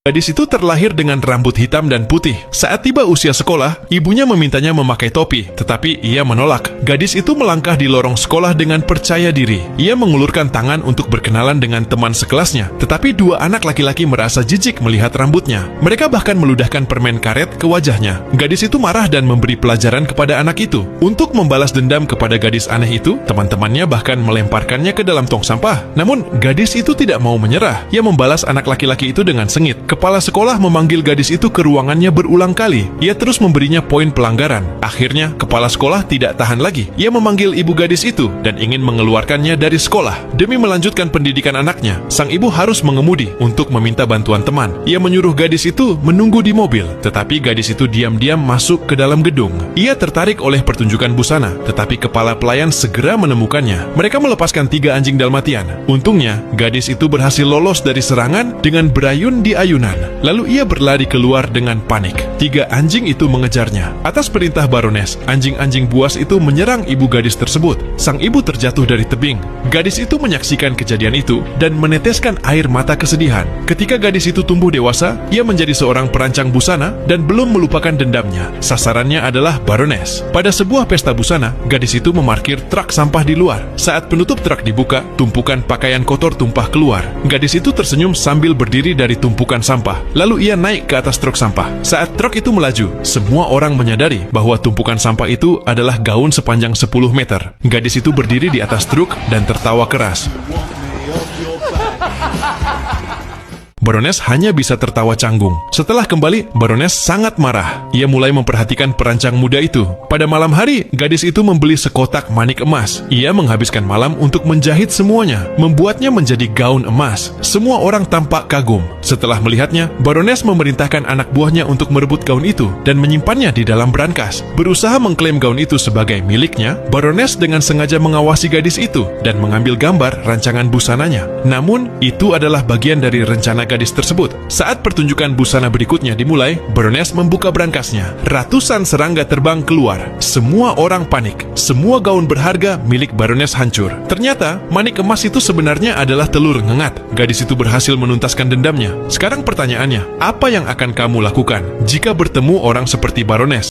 Gadis itu terlahir dengan rambut hitam dan putih. Saat tiba usia sekolah, ibunya memintanya memakai topi, tetapi ia menolak. Gadis itu melangkah di lorong sekolah dengan percaya diri. Ia mengulurkan tangan untuk berkenalan dengan teman sekelasnya, tetapi dua anak laki-laki merasa jijik melihat rambutnya. Mereka bahkan meludahkan permen karet ke wajahnya. Gadis itu marah dan memberi pelajaran kepada anak itu. Untuk membalas dendam kepada gadis aneh itu, teman-temannya bahkan melemparkannya ke dalam tong sampah. Namun, gadis itu tidak mau menyerah. Ia membalas anak laki-laki itu dengan sengit. Kepala sekolah memanggil gadis itu ke ruangannya berulang kali. Ia terus memberinya poin pelanggaran. Akhirnya, kepala sekolah tidak tahan lagi. Ia memanggil ibu gadis itu dan ingin mengeluarkannya dari sekolah. Demi melanjutkan pendidikan anaknya, sang ibu harus mengemudi untuk meminta bantuan teman. Ia menyuruh gadis itu menunggu di mobil, tetapi gadis itu diam-diam masuk ke dalam gedung. Ia tertarik oleh pertunjukan busana, tetapi kepala pelayan segera menemukannya. Mereka melepaskan 3 anjing Dalmatian. Untungnya, gadis itu berhasil lolos dari serangan dengan berayun di ayunan. Lalu ia berlari keluar dengan panik. 3 anjing itu mengejarnya. Atas perintah Baroness, anjing-anjing buas itu menyerang ibu gadis tersebut. Sang ibu terjatuh dari tebing. Gadis itu menyaksikan kejadian itu dan meneteskan air mata kesedihan. Ketika gadis itu tumbuh dewasa, ia menjadi seorang perancang busana dan belum melupakan dendamnya. Sasarannya adalah Baroness. Pada sebuah pesta busana, gadis itu memarkir truk sampah di luar. Saat penutup truk dibuka, tumpukan pakaian kotor tumpah keluar. Gadis itu tersenyum sambil berdiri dari tumpukan sampah. Lalu ia naik ke atas truk sampah. Saat truk itu melaju, semua orang menyadari bahwa tumpukan sampah itu adalah gaun sepanjang 10 meter. Gadis itu berdiri di atas truk dan tertawa keras. Baroness hanya bisa tertawa canggung. Setelah kembali, Baroness sangat marah. Ia mulai memperhatikan perancang muda itu. Pada malam hari, gadis itu membeli sekotak manik emas. Ia menghabiskan malam untuk menjahit semuanya, membuatnya menjadi gaun emas. Semua orang tampak kagum. Setelah melihatnya, Baroness memerintahkan anak buahnya untuk merebut gaun itu dan menyimpannya di dalam brankas. Berusaha mengklaim gaun itu sebagai miliknya, Baroness dengan sengaja mengawasi gadis itu dan mengambil gambar rancangan busananya. Namun, itu adalah bagian dari rencana gadis tersebut. Saat pertunjukan busana berikutnya dimulai, Baroness membuka brankasnya. Ratusan serangga terbang keluar. Semua orang panik. Semua gaun berharga milik Baroness hancur. Ternyata, manik emas itu sebenarnya adalah telur ngengat. Gadis itu berhasil menuntaskan dendamnya. Sekarang pertanyaannya, apa yang akan kamu lakukan jika bertemu orang seperti Baroness?